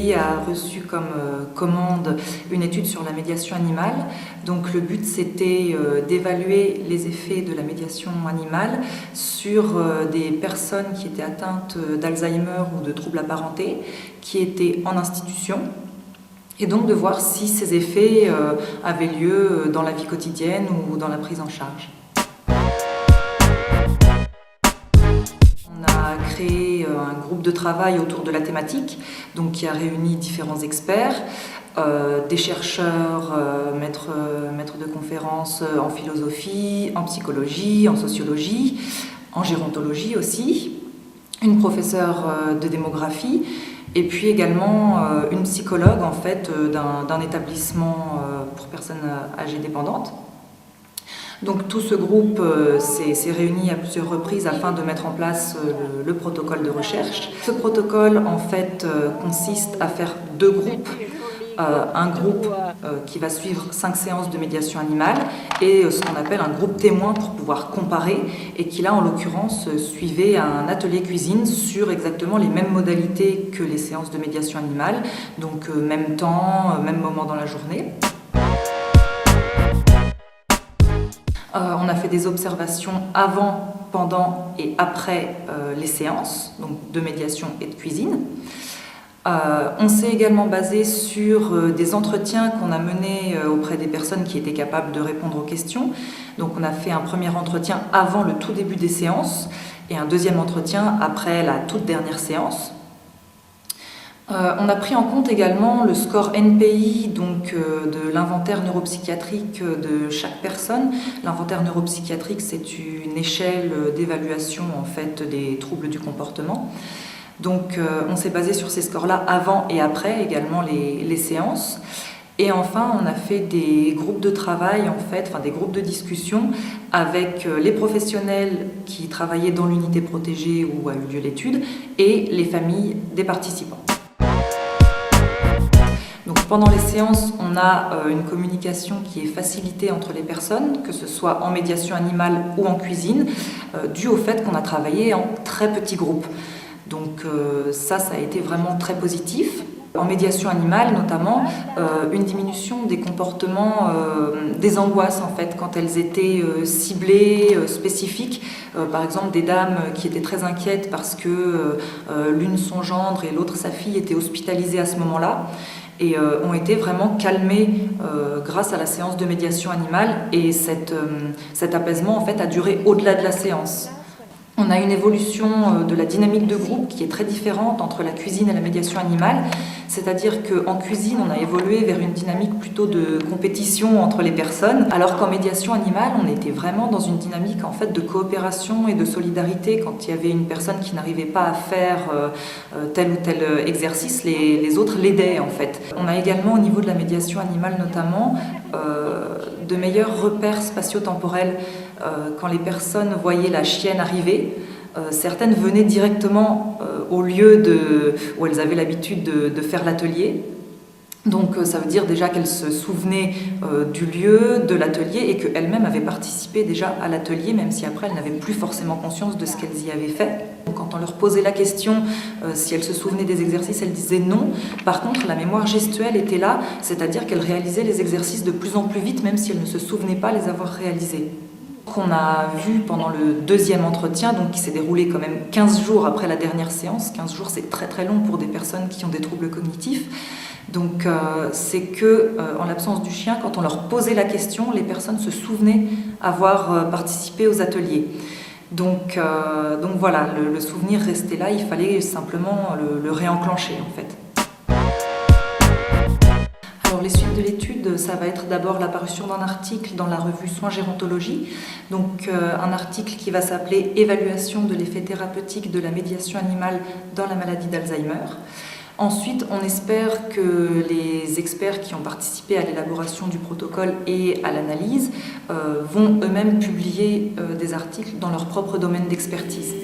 pays a reçu comme commande une étude sur la médiation animale. Donc le but c'était d'évaluer les effets de la médiation animale sur des personnes qui étaient atteintes d'Alzheimer ou de troubles apparentés, qui étaient en institution, et donc de voir si ces effets avaient lieu dans la vie quotidienne ou dans la prise en charge. On a créé un groupe de travail autour de la thématique, donc qui a réuni différents experts, des chercheurs, maîtres de conférences en philosophie, en psychologie, en sociologie, en gérontologie aussi, une professeure de démographie, et puis également une psychologue en fait, d'un établissement pour personnes âgées dépendantes. Donc tout ce groupe s'est réuni à plusieurs reprises afin de mettre en place le protocole de recherche. Ce protocole en fait consiste à faire deux groupes. Un groupe qui va suivre 5 séances de médiation animale et ce qu'on appelle un groupe témoin pour pouvoir comparer et qui là en l'occurrence suivait un atelier cuisine sur exactement les mêmes modalités que les séances de médiation animale, donc même temps, même moment dans la journée. On a fait des observations avant, pendant et après les séances, donc de médiation et de cuisine. On s'est également basé sur des entretiens qu'on a menés auprès des personnes qui étaient capables de répondre aux questions. Donc on a fait un premier entretien avant le tout début des séances et un deuxième entretien après la toute dernière séance. On a pris en compte également le score NPI, donc de l'inventaire neuropsychiatrique de chaque personne. L'inventaire neuropsychiatrique, c'est une échelle d'évaluation en fait, des troubles du comportement. Donc on s'est basé sur ces scores-là avant et après également les séances. Et enfin, on a fait des groupes de travail, en fait, enfin des groupes de discussion avec les professionnels qui travaillaient dans l'unité protégée où a eu lieu l'étude et les familles des participants. Donc pendant les séances, on a une communication qui est facilitée entre les personnes, que ce soit en médiation animale ou en cuisine, dû au fait qu'on a travaillé en très petits groupes. Donc ça a été vraiment très positif. En médiation animale notamment, une diminution des comportements, des angoisses en fait, quand elles étaient ciblées, spécifiques. Par exemple des dames qui étaient très inquiètes parce que l'une son gendre et l'autre sa fille étaient hospitalisées à ce moment-là et ont été vraiment calmées grâce à la séance de médiation animale et cet apaisement en fait a duré au-delà de la séance. On a une évolution de la dynamique de groupe qui est très différente entre la cuisine et la médiation animale, c'est-à-dire qu'en cuisine, on a évolué vers une dynamique plutôt de compétition entre les personnes, alors qu'en médiation animale, on était vraiment dans une dynamique en fait, de coopération et de solidarité. Quand il y avait une personne qui n'arrivait pas à faire tel ou tel exercice, les autres l'aidaient en fait. On a également au niveau de la médiation animale notamment de meilleurs repères spatio-temporels. Quand les personnes voyaient la chienne arriver, certaines venaient directement au lieu où elles avaient l'habitude de faire l'atelier. Donc ça veut dire déjà qu'elles se souvenaient du lieu, de l'atelier et qu'elles-mêmes avaient participé déjà à l'atelier, même si après elles n'avaient plus forcément conscience de ce qu'elles y avaient fait. Donc, quand on leur posait la question si elles se souvenaient des exercices, elles disaient non. Par contre, la mémoire gestuelle était là, c'est-à-dire qu'elles réalisaient les exercices de plus en plus vite, même si elles ne se souvenaient pas les avoir réalisés. Qu'on a vu pendant le deuxième entretien, donc qui s'est déroulé quand même 15 jours après la dernière séance. 15 jours, c'est très très long pour des personnes qui ont des troubles cognitifs. Donc c'est que, en l'absence du chien, quand on leur posait la question, les personnes se souvenaient avoir participé aux ateliers. Donc voilà, le souvenir restait là, il fallait simplement le réenclencher en fait. Alors les suites de l'étude, ça va être d'abord l'apparition d'un article dans la revue Soins Gérontologie, donc un article qui va s'appeler « Évaluation de l'effet thérapeutique de la médiation animale dans la maladie d'Alzheimer ». Ensuite, on espère que les experts qui ont participé à l'élaboration du protocole et à l'analyse vont eux-mêmes publier des articles dans leur propre domaine d'expertise.